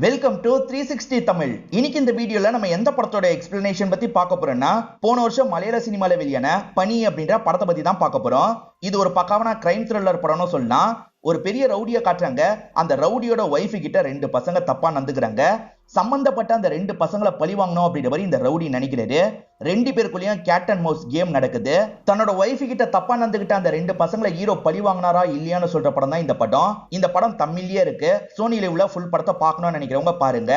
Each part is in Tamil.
Welcome to 360 Tamil. இன்னைக்கு இந்த வீடியோல நம்ம எந்த படத்தோட எக்ஸ்பிளனேஷன் பத்தி பார்க்க போறோம்னா, போன வருஷம் மலையாள சினிமால வெளியான பனி அப்படின்ற படத்தை பத்தி தான் பார்க்க போறோம். இது ஒரு பக்காவான கிரைம் த்ரில்லர் படம்னு சொல்லலாம். ஒரு பெரிய ரவுடியை காட்டுறாங்க. அந்த ரவுடியோட ஒய்ஃபு கிட்ட ரெண்டு பசங்க தப்பா நடந்துக்கிறாங்க. சம்பந்தப்பட்ட அந்த ரெண்டு பசங்களை பழி வாங்கணும் அப்படின்ற மாதிரி இந்த ரவுடி நினைக்கிறாரு. ரெண்டு பேருக்குள்ளேயும் கேட் அண்ட் மவுஸ் கேம் நடக்குது. தன்னோட ஒய்ஃபு கிட்ட தப்பா நடந்துகிட்ட அந்த ரெண்டு பசங்களை ஹீரோ பழி வாங்கினாரா இல்லையான்னு சொல்ற படம் தான் இந்த படம். இந்த படம் தமிழ்லயே இருக்கு. சோனி லைவ்ல ஃபுல் படத்தை பார்க்கணும்னு நினைக்கிறவங்க பாருங்க.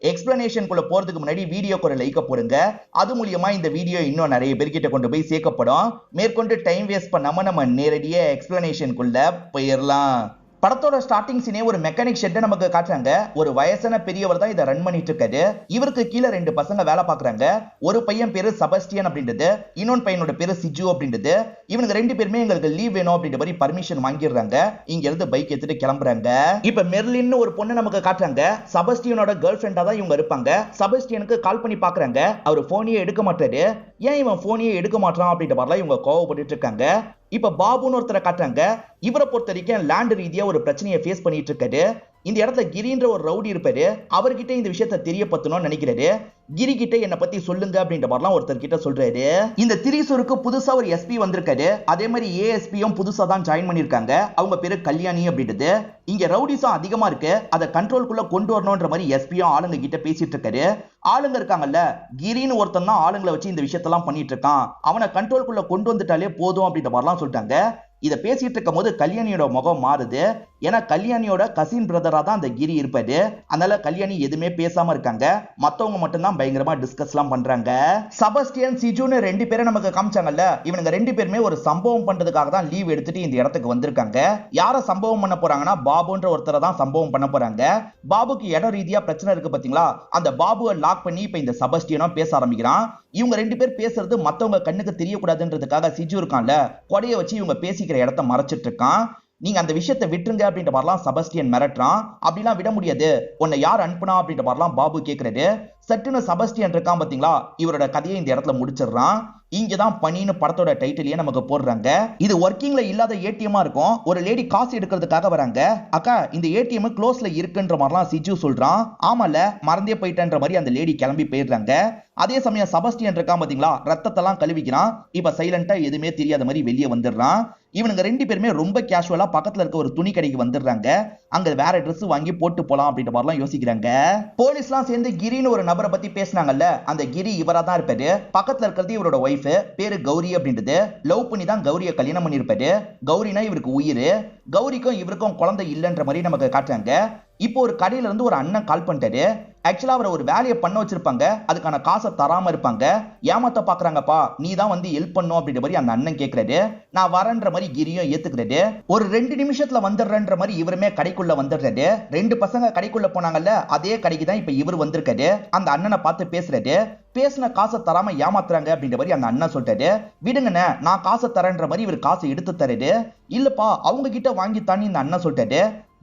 எக்ஸ்பிளனேஷனுக்குள்ள போறதுக்கு முன்னாடி வீடியோக்கு ஒரு லைக்க போடுங்க. அது மூலியமா இந்த வீடியோ இன்னும் நிறைய பேர்கிட்ட கொண்டு போய் சேர்க்கப்படும். மேற்கொண்டு டைம் வேஸ்ட் பண்ணாம நம்ம நேரடியா எக்ஸ்பிளனேஷனுக்குள்ள போயிடலாம். படத்தோட ஸ்டார்டிங் சீனே ஒரு மெக்கானிக் ஷெட்டை நமக்கு காட்டுறாங்க. ஒரு வயசான பெரியவர் தான் இதை ரன் பண்ணிட்டு இருக்காரு. இவருக்கு கீழே ரெண்டு பசங்க வேலை பாக்குறாங்க. ஒரு பையன் பேரு செபஸ்டியன் அப்படின்றது, இன்னொரு பையனோட பேரு சிஜு அப்படின்றது. இவனுக்கு ரெண்டு பேருமே எங்களுக்கு லீவ் வேணும் அப்படின்ற மாதிரி பர்மிஷன் வாங்கிடுறாங்க. இங்க இருந்து பைக் எடுத்துட்டு கிளம்புறாங்க. இப்ப மெர்லின்னு ஒரு பொண்ணு நமக்கு காட்டுறாங்க. செபஸ்டியனோட கேர்ள் ஃபிரெண்டா தான் இவங்க இருப்பாங்க. செபஸ்டியனுக்கு கால் பண்ணி பாக்குறாங்க. அவர் போனையே எடுக்க மாட்டாரு. ஏன் இவன் போனையே எடுக்க மாட்டான் அப்படின்ற மாதிரிலாம் இவங்க கோவப்பட்டு இருக்காங்க. இப்ப பாபுன்னு ஒருத்தரை காட்டுறாங்க. இவரை பொறுத்த வரைக்கும் லேண்ட் ரீதியா ஒரு பிரச்சனையை ஃபேஸ் பண்ணிட்டு இருக்காரு. இந்த இடத்துல கிரின்ற ஒரு ரவுடி இருப்பாரு. அவர்கிட்ட இந்த விஷயத்தை தெரியப்படுத்தணும்னு நினைக்கிறாரு. கிரி கிட்ட என்ன பத்தி சொல்லுங்க அப்படின்ற மாதிரிலாம் ஒருத்தர் கிட்ட சொல்றாரு. இந்த திரிசூருக்கு புதுசா ஒரு எஸ்பி வந்திருக்காரு. அதே மாதிரி ஏஎஸ்பியும் புதுசா தான் ஜாயின் பண்ணிருக்காங்க. அவங்க பேரு கல்யாணி அப்படின்றது. இங்க ரவுடிஸும் அதிகமா இருக்கு. அதை கண்ட்ரோல்குள்ள கொண்டு வரணும்ன்ற மாதிரி எஸ்பியும் ஆளுங்க கிட்ட பேசிட்டு இருக்காரு. ஆளுங்க இருக்காங்கல்ல, கிரின்னு ஒருத்தன் தான் ஆளுங்களை வச்சு இந்த விஷயத்தெல்லாம் பண்ணிட்டு இருக்கான். அவனை கண்ட்ரோல்குள்ள கொண்டு வந்துட்டாலே போதும் அப்படின்ற மாதிரிலாம் சொல்லிட்டாங்க. இதை பேசிட்டு இருக்கும் போது கல்யாணியோட முகம் மாறுது. ஏன்னா கல்யாணியோட கசின் பிரதரா தான் அந்த கிரி இருப்பாரு. அதனால கல்யாணி எதுவுமே பேசாம இருக்காங்க. மத்தவங்க மட்டும்தான் பயங்கரமா டிஸ்கஸ் எல்லாம் பண்றாங்க. செபஸ்டியன் சிஜுன்னு ரெண்டு பேரும் நமக்கு காமிச்சாங்கல்ல, இவனுங்க ரெண்டு பேருமே ஒரு சம்பவம் பண்றதுக்காக தான் லீவ் எடுத்துட்டு இந்த இடத்துக்கு வந்திருக்காங்க. யார சம்பவம் பண்ண போறாங்கன்னா, பாபுன்ற ஒருத்தரை தான் சம்பவம் பண்ண போறாங்க. பாபுக்கு இட ரீதியா பிரச்சனை இருக்கு பாத்தீங்களா, அந்த பாபுவை லாக் பண்ணி இப்ப இந்த செபஸ்டியனும் பேச ஆரம்பிக்கிறான். இவங்க ரெண்டு பேர் பேசுறது மத்தவங்க கண்ணுக்கு தெரியக்கூடாதுன்றதுக்காக சிஜு இருக்கான்ல, கொடைய வச்சு இவங்க பேசிக்கிற இடத்த மறைச்சிட்டு இருக்கான். நீங்க அந்த விஷயத்தை விட்டுருங்க அப்படின்ற மாதிரிலாம் செபஸ்டியன் மிரட்டுறான். அப்படிலாம் விட முடியாது, உன்னை யார் அனுப்புனா அப்படின்ற மாதிரிலாம் பாபு கேட்கிறாரு. சட்டுன்னு செபஸ்டியன் இருக்கான் பாத்தீங்களா, இவரோட கதையை இந்த இடத்துல முடிச்சிடுறான். இங்கதான் பனின்னு படத்தோட டைட்டிலேயே நமக்கு போடுறாங்க. இது ஒர்க்கிங்ல இல்லாத ஏடிஎம்மா இருக்கும். ஒரு லேடி காசு எடுக்கிறதுக்காக வராங்க. அக்கா, இந்த ஏடிஎம் க்ளோஸ்ல இருக்குன்ற மாதிரிலாம் சிஜு சொல்றான். ஆமால, மறந்தே போயிட்டேன்ற மாதிரி அந்த லேடி கிளம்பி போயிடுறாங்க. அதே சமயம் செபஸ்டியன் இருக்கான் பாத்தீங்களா, ரத்தத்தெல்லாம் கழுவிக்கிறான். இப்ப சைலண்டா எதுவுமே தெரியாத மாதிரி வெளியே வந்துடுறான். இவனுங்க ரெண்டு பேருமே ரொம்ப கேஷுவலா பக்கத்துல இருக்க ஒரு துணி கடைக்கு வந்துடுறாங்க. அங்க வேற ட்ரெஸ் வாங்கி போட்டு போலாம் அப்படின்ற மாதிரிலாம் யோசிக்கிறாங்க. போலீஸ்லாம் சேர்ந்து கிரின்னு ஒரு நபரை பத்தி பேசினாங்கல்ல, அந்த கிரி இவரா தான் இருப்பாரு. பக்கத்துல இருக்கிறது இவரோட ஒய்ஃப், பேரு கௌரி அப்படின்றது. லவ் பண்ணி தான் கௌரியை கல்யாணம் பண்ணிருப்பாரு. கௌரினா இவருக்கு உயிர். கௌரிக்கும் இவருக்கும் குழந்தை இல்லைன்ற மாதிரி நமக்கு காட்டுறாங்க. இப்போ ஒரு கடையில இருந்து ஒரு அண்ணன் கால் பண்ணிட்டாரு. ஆக்சுவலா அவரை ஒரு வேலையை பண்ண வச்சிருப்பாங்க. அதுக்கான காசை தராம இருப்பாங்க. ஏமாத்த பாக்குறாங்கப்பா, நீ தான் வந்து ஹெல்ப் பண்ணும் அப்படின்ற மாதிரி அந்த அண்ணன் கேட்கிறாரு. நான் வரேன்ற மாதிரி கிரியும் ஏத்துக்கிறாரு. ஒரு 2 நிமிஷத்துல வந்துடுறன்ற மாதிரி இவருமே கடைக்குள்ள வந்துடுறாரு. ரெண்டு பசங்க கடைக்குள்ள போனாங்கல்ல, அதே கடைக்கு தான் இப்ப இவர் வந்திருக்காரு. அந்த அண்ணனை பார்த்து பேசுறாரு. பேசின காசை தராம ஏமாத்துறாங்க அப்படின்ற மாதிரி அந்த அண்ணன் சொல்றாரு. விடுங்கண்ணே, நான் காசை தரேன்ற மாதிரி இவர் காசை எடுத்து தராரு. இல்லப்பா, அவங்க கிட்ட வாங்கித்தான்னு இந்த அண்ணன் சொல்றாரு.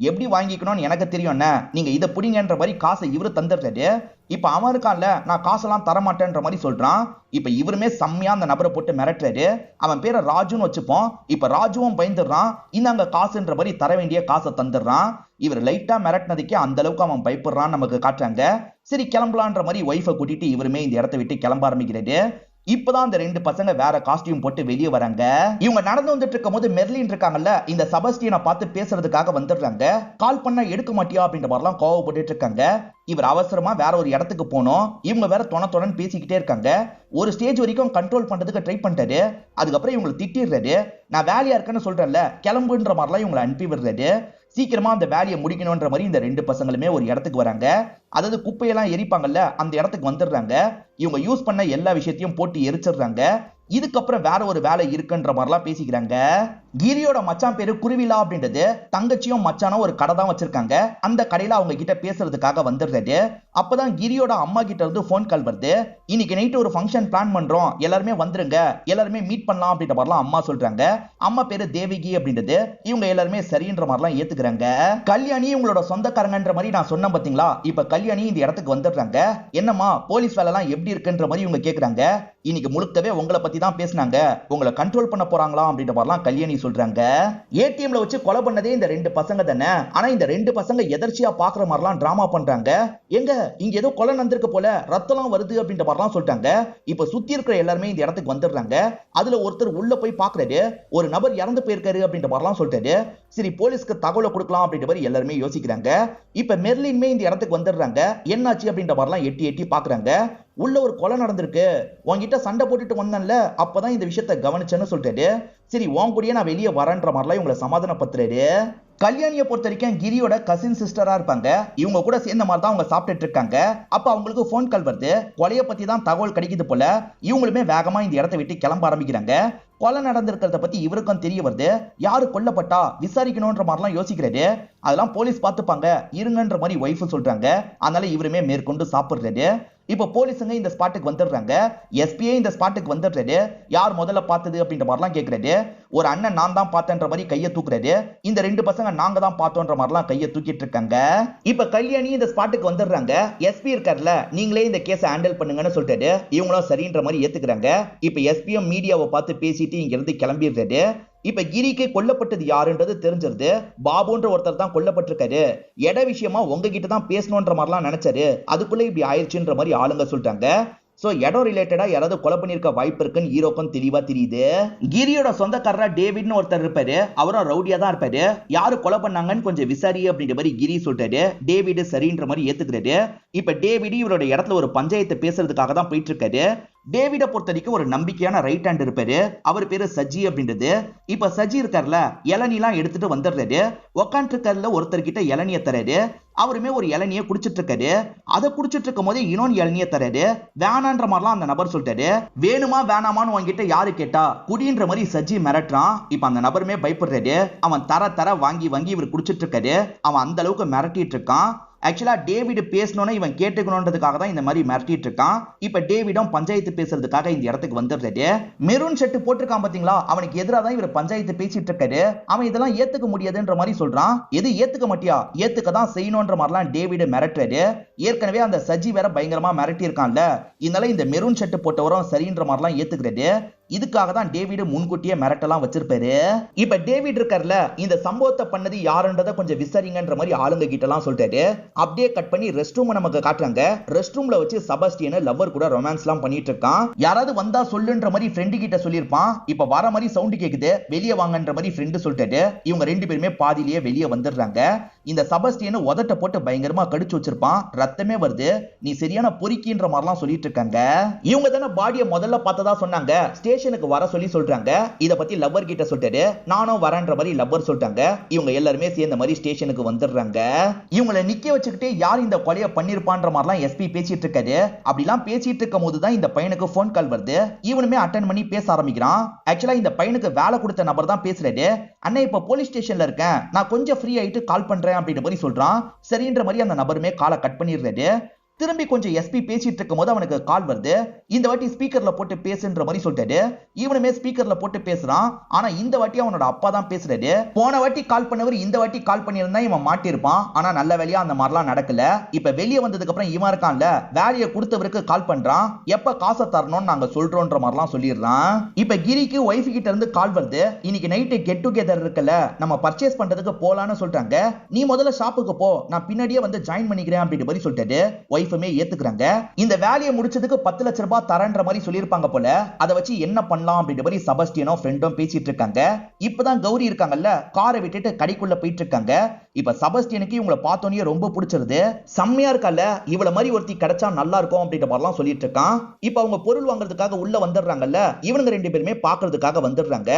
எப்படி வாங்கிக்கணும்னு எனக்கு தெரியும்ண்ணே, நீங்க இதை புடிங்கன்ற மாதிரி காசை இவரு தந்துடுறாரு. இப்ப அவன் இருக்கான்ல, நான் காசெல்லாம் தரமாட்டேன்ற மாதிரி சொல்றான். இப்ப இவருமே செம்மையா அந்த நபரை போட்டு மிரட்டுறாரு. அவன் பேரை ராஜுன்னு வச்சுப்போம். இப்ப ராஜுவும் பயந்துடுறான். இந்தாங்க காசுன்ற மாதிரி தர வேண்டிய காசை தந்துடுறான். இவர் லைட்டா மிரட்டினதுக்கே அந்த அளவுக்கு அவன் பயப்படுறான்னு நமக்கு காட்டுறாங்க. சரி கிளம்பலான்ற மாதிரி ஒய்ஃபை கூட்டிட்டு இவருமே இந்த இடத்தை விட்டு கிளம்ப ஆரம்பிக்கிறாரு. இப்பதான் அந்த ரெண்டு பசங்க வேற காஸ்டியூம் போட்டு வெளியே வராங்க. இவங்க நடந்து வந்துட்டு இருக்கும் போது மெர்லின் இருக்காங்கல்ல, இந்த செபஸ்டியனை பார்த்து பேசுறதுக்காக வந்துடுறாங்க. கால் பண்ண எடுக்க மாட்டியா அப்படின்ற மாதிரிலாம் கோவப்பட்டு இருக்காங்க. இவர் அவசரமா வேற ஒரு இடத்துக்கு போனோம். இவங்க வேற தொண பேசிக்கிட்டே இருக்காங்க. ஒரு ஸ்டேஜ் வரைக்கும் கண்ட்ரோல் பண்றதுக்கு ட்ரை பண்ணிட்டாரு. அதுக்கப்புறம் இவங்களை திட்டிடுறாரு. நான் வேலையா இருக்கேன்னு சொல்றேன்ல, கிளம்புன்ற மாதிரிலாம் இவங்களை அனுப்பி விடுறாரு. சீக்கிரமா அந்த வேலையை முடிக்கணும்ன்ற மாதிரி இந்த ரெண்டு பசங்களுமே ஒரு இடத்துக்கு வராங்க. அதாவது குப்பையெல்லாம் எரிப்பாங்கல்ல, அந்த இடத்துக்கு வந்துடுறாங்க. இவங்க யூஸ் பண்ண எல்லா விஷயத்தையும் போட்டு எரிச்சிடுறாங்க. இதுக்கப்புறம் வேற ஒரு வேலை இருக்குன்ற மாதிரிலாம் பேசிக்கிறாங்க. கிரியோட மச்சான் பேரு குருவிலா அப்படின்றது. தங்கச்சியும் மச்சானும் ஒரு கடை தான் வச்சிருக்காங்க. அந்த கடையில அவங்க கிட்ட பேசுறதுக்காக வந்துடுறாரு. அப்பதான் கிரியோட அம்மா கிட்ட இருந்து போன் கால் வருது. இன்னைக்கு நைட்டு ஒரு ஃபங்க்ஷன் பிளான் பண்றோம், எல்லாருமே வந்துருங்க, எல்லாருமே மீட் பண்ணலாம் அப்படின்ற மாதிரிலாம் அம்மா சொல்றாங்க. அம்மா பேரு தேவிகி அப்படின்றது. இவங்க எல்லாருமே சரின்ற மாதிரிலாம் ஏத்துக்கிறாங்க. கல்யாணி இவங்களோட சொந்தக்காரங்கன்ற மாதிரி நான் சொன்னேன் பாத்தீங்களா, இப்ப கல்யாணி இந்த இடத்துக்கு வந்துடுறாங்க. என்னம்மா போலீஸ் வேலை எல்லாம் எப்படி இருக்குன்ற மாதிரி இவங்க கேக்குறாங்க. இன்னைக்கு முழுக்கவே உங்களை பத்தி தான் பேசினாங்க, உங்களை கண்ட்ரோல் பண்ண போறாங்களா அப்படின்ற மாதிரிலாம் கல்யாணி சொல்றாங்க. ஏடிஎம்ல வச்சு கொலை பண்ணதே இந்த ரெண்டு பசங்க தானே. ஆனா இந்த ரெண்டு பசங்க எதர்ச்சியா பாக்குற மாதிரிலாம் டிராமா பண்றாங்க. எங்க இங்க ஏதோ கொலை நடந்திருக்கு போல, ரத்தம் வருது அப்படின்ற மாதிரிலாம் சொல்லிட்டாங்க. இப்ப சுத்தி இருக்கிற எல்லாருமே இந்த இடத்துக்கு வந்துடுறாங்க. அதுல ஒருத்தர் உள்ள போய் பாக்குறாரு. ஒரு நபர் இறந்து போயிருக்காரு அப்படின்ற மாதிரிலாம் சொல்லிட்டாரு. சரி போலீஸ்க்கு தகவலை கொடுக்கலாம் அப்படின்ற மாதிரி எல்லாருமே யோசிக்கிறாங்க. இப்ப மெர்லின்மே இந்த இடத்துக்கு வந்துடுறாங்க. என்னாச்சு அப்படின்ற மாதிரிலாம் எட்டி எட்டி பாக்குறாங்க. உள்ள ஒரு கொலை நடந்திருக்கு, உன்கிட்ட சண்டை போட்டுட்டு வந்தேன்ல, அப்பதான் இந்த விஷயத்தை கவனிச்சேன்னு சொல்லிட்டாரு. சரி உன் கூடயே நான் வெளியே வரேன்ற மாதிரிலாம் இவங்களை சமாதானப்படுத்துறாரு. கல்யாணியை பொறுத்த வரைக்கும் கிரியோட கசின் சிஸ்டரா இருப்பாங்க. இவங்க கூட சேர்ந்த மாதிரி தான் அவங்க சாப்பிட்டுட்டு இருக்காங்க. அப்ப அவங்களுக்கு போன் கால் வருது. கொலையை பத்தி தான் தகவல் கிடைக்குது போல. இவங்களுமே வேகமா இந்த இடத்தை விட்டு கிளம்ப ஆரம்பிக்கிறாங்க. கொலை நடந்திருக்கிறத பத்தி இவருக்கும் தெரிய வருது. யாரு கொல்லப்பட்டா விசாரிக்கணும்ன்ற மாதிரிலாம் யோசிக்கிறாரு. அதெல்லாம் போலீஸ் பார்த்துப்பாங்க இருங்கன்ற மாதிரி ஒய்ஃப் சொல்றாங்க. அதனால இவருமே மேற்கொண்டு சாப்பிடுறாரு. இப்ப போலீஸுங்க இந்த ஸ்பாட்டுக்கு வந்துடுறாங்க. எஸ்பியே இந்த ஸ்பாட்டுக்கு வந்துடுறாரு. யார் முதல்ல பார்த்தது அப்படின்ற மாதிரிலாம் கேட்கறாரு. ஒரு அண்ணன் நான் தான் பார்த்தேன்ற மாதிரி கையை தூக்குறாரு. இந்த ரெண்டு பசங்க நாங்க தான் பார்த்தோன்ற மாதிரிலாம் கையை தூக்கிட்டு இருக்காங்க. இப்ப கல்யாணி இந்த ஸ்பாட்டுக்கு வந்துடுறாங்க. எஸ்பி இருக்கார்ல, நீங்களே இந்த கேஸை ஹேண்டில் பண்ணுங்கன்னு சொல்லிட்டாரு. இவங்களும் சரின்ற மாதிரி ஏத்துக்கிறாங்க. இப்ப எஸ்பியும் மீடியாவை பார்த்து பேசிட்டு இங்க இருந்து கிளம்பிடுறாரு. இப்ப கிரிக்கு கொல்லப்பட்டது யாருன்றது தெரிஞ்சிருது. பாபுன்ற ஒருத்தர் தான் கொல்லப்பட்டிருக்காரு. இட விஷயமா உங்ககிட்ட தான் பேசணும்ன்ற மாதிரிலாம் நினைச்சாரு. அதுக்குள்ள இப்படி ஆயிடுச்சுன்ற மாதிரி ஆளுங்க சொல்றாங்க. சோ இடம் ரிலேட்டடா யாராவது கொலை பண்ணிருக்க வாய்ப்பு இருக்குன்னு ஹீரோக்கும் தெளிவா தெரியுது. கிரியோட சொந்தக்காரரா டேவிட்னு ஒருத்தர் இருப்பாரு. அவரும் ரவுடியா தான் இருப்பாரு. யாரு கொலை பண்ணாங்கன்னு கொஞ்சம் விசாரி அப்படின்ற மாதிரி கிரி சொல்றாரு. டேவிட் சரின்ற மாதிரி ஏத்துக்கிறாரு. இப்ப டேவிட் இவரோட இடத்துல ஒரு பஞ்சாயத்து பேசுறதுக்காக தான் போயிட்டு இருக்காரு. டேவிட பொறுத்த வரைக்கும் ஒரு நம்பிக்கையான ரைட் ஹேண்ட் இருப்பாரு. அவர் பேரு சஜி அப்படின்றது. இப்ப சஜி இருக்கார்ல, இளநிலாம் எடுத்துட்டு வந்துடுறாரு. உக்காண்டு இருக்காருல ஒருத்தர் கிட்ட இளநிய தராரு. அவருமே ஒரு இளநிய குடிச்சிட்டு இருக்காரு. அதை குடிச்சிட்டு இருக்கும் போது இன்னொன்னு இளநிய தராரு. வேணான்ற மாதிரிலாம் அந்த நபர் சொல்லிட்டாரு. வேணுமா வேணாமான்னு உங்ககிட்ட யாரு கேட்டா குடின்ற மாதிரி சஜி மிரட்டுறான். இப்ப அந்த நபருமே பயப்படுறாரு. அவன் தர வாங்கி வாங்கி இவர் குடிச்சிட்டு இருக்காரு. அவன் அந்த அளவுக்கு மிரட்டிட்டு இருக்கான். ஆக்சுவலா டேவிட் பேசணும்னு இவன் கேட்டுக்கணும்ன்றதுக்காக தான் இந்த மாதிரி மிரட்டிட்டு இருக்கான். இப்ப டேவிடும் பஞ்சாயத்து பேசுறதுக்காக இந்த இடத்துக்கு வந்துடுறாரு. மெரூன் ஷர்ட் போட்டிருக்கான் பாத்தீங்களா, அவனுக்கு எதிராக தான் இவர் பஞ்சாயத்து பேசிட்டு இருக்காரு. அவன் இதெல்லாம் ஏத்துக்க முடியாதுன்ற மாதிரி சொல்றான். எது ஏத்துக்க மாட்டியா, ஏத்துக்க தான் செய்யணும்ன்ற மாதிரிலாம் டேவிட் மிரட்டுறாரு. ஏற்கனவே அந்த சஜி வேற பயங்கரமா மிரட்டி இருக்கான்ல, இதனால இந்த மெரூன் ஷர்ட் போட்டவரும் சரின்ற மாதிரிலாம் ஏத்துக்கிறாரு. இதுக்காக தான் டேவிட் முன்கூட்டியே மிரட்டலாம் வச்சிருப்பாரு. இப்ப டேவிட் இருக்கார்ல, இந்த சம்பவத்தை பண்ணது யாருன்றத கொஞ்சம் விசாரிங்கன்ற மாதிரி ஆளுங்க கிட்ட எல்லாம் சொல்லிட்டாரு. அப்படியே கட் பண்ணி ரெஸ்ட் ரூம் நமக்கு காட்டுறாங்க. ரெஸ்ட் ரூம்ல வச்சு செபாஸ்டியன் லவ்வர் கூட ரொமான்ஸ் எல்லாம் பண்ணிட்டு இருக்கான். யாராவது வந்தா சொல்லுன்ற மாதிரி ஃப்ரெண்டு கிட்ட சொல்லிருப்பான். இப்ப வர மாதிரி சவுண்ட் கேக்குது, வெளியே வாங்கன்ற மாதிரி ஃப்ரெண்டு சொல்லிட்டாரு. இவங்க ரெண்டு பேருமே பாதியிலேயே வெளியே வந்துடுறாங்க. இந்த செபாஸ்டியன் உதட்ட போட்டு பயங்கரமா கடிச்சு வச்சிருப்பான். ரத்தமே வருது. நீ சரியான பொறுக்கின்ற மாதிரிலாம் சொல்லிட்டு இருக்காங்க. இவங்க தானே பாடியை முதல்ல பார்த்ததா சொன்னாங்க. ஸ்டேஷனுக்கு வர சொல்லி சொல்றாங்க. இத பத்தி லவ்வர் கிட்ட சொல்லிட்டாரு. நானும் வரேன்ற மாதிரி லவ்வர் சொல்லிட்டாங்க. இவங்க எல்லாருமே சேர்ந்த மாதிரி ஸ்டேஷனுக்கு வந்துடுறாங்க. இவங்களை நிக்க வச்சுக்கிட்டே யார் இந்த கொலையை பண்ணிருப்பான்ற மாதிரிலாம் எஸ்பி பேசிட்டு இருக்காரு. அப்படிலாம் பேசிட்டு இருக்கும் போதுதான் இந்த பையனுக்கு போன் கால் வருது. இவனுமே அட்டன் பண்ணி பேச ஆரம்பிக்கிறான். ஆக்சுவலா இந்த பையனுக்கு வேலை கொடுத்த நபர் தான் பேசுறாரு. அண்ணா இப்ப போலீஸ் ஸ்டேஷன்ல இருக்கேன், நான் கொஞ்சம் ஃப்ரீ ஆயிட்டு கால் பண்றேன் அப்படின்ற மாதிரி சொல்றான். சரின்ற மாதிரி அந்த நபருமே காலை கட் பண்ணிடுறாரு. திரும்பி கொஞ்சம் எஸ்பி பேசிட்டு இருக்கும் போது அவனுக்கு கால் வருது. இந்த வாட்டி ஸ்பீக்கர்ல போட்டு பேசுன்ற மாதிரி சொல்லிட்டாரு. இவனுமே ஸ்பீக்கர்ல போட்டு பேசுறான். ஆனா இந்த வாட்டி அவனோட அப்பா தான் பேசுறாரு. போன வாட்டி கால் பண்ணவர் இந்த வாட்டி கால் பண்ணியிருந்தா இவன் மாட்டிருப்பான். ஆனா நல்ல வேலையா அந்த மாதிரிலாம் நடக்கல. இப்ப வெளியே வந்ததுக்கு அப்புறம் இவன் இருக்கான்ல, வேலையை கொடுத்தவருக்கு கால் பண்றான். எப்ப காசை தரணும்னு நாங்க சொல்றோன்ற மாதிரிலாம் சொல்லிடுறான். இப்ப கிரிக்கு ஒய்ஃப் கிட்ட இருந்து கால் வருது. இன்னைக்கு நைட்டு கெட் டுகெதர் இருக்குல்ல, நம்ம பர்ச்சேஸ் பண்றதுக்கு போலான்னு சொல்றாங்க. நீ முதல்ல ஷாப்புக்கு போ, நான் பின்னாடியே வந்து ஜாயின் பண்ணிக்கிறேன் அப்படின்ற மாதிரி சொல்லிட்டாரு. ஒய்ஃபுமே ஏத்துக்கிறாங்க. இந்த வேலையை முடிச்சதுக்கு 10 லட்சம் ரூபாய் தரன்ற மாதிரி சொல்லிருப்பாங்க போல. அதை வச்சு என்ன பண்ணலாம் அப்படின்ற மாதிரி செபாஸ்டியனும் ஃப்ரெண்டும் பேசிட்டு இருக்காங்க. இப்பதான் கௌரி இருக்காங்கல்ல, காரை விட்டுட்டு கடைக்குள்ள போயிட்டு இருக்காங்க. இப்ப செபாஸ்டியனுக்கு இவங்களை பார்த்தோன்னே ரொம்ப பிடிச்சிருது. செம்மையா இருக்கல்ல, இவள மாதிரி ஒருத்தி கிடைச்சா நல்லா இருக்கும் அப்படின்ற மாதிரிலாம் சொல்லிட்டு இருக்கான். இப்ப அவங்க பொருள் வாங்குறதுக்காக உள்ள வந்துடுறாங்கல்ல, இவனுங்க ரெண்டு பேருமே பாக்குறதுக்காக வந்துடுறாங்க.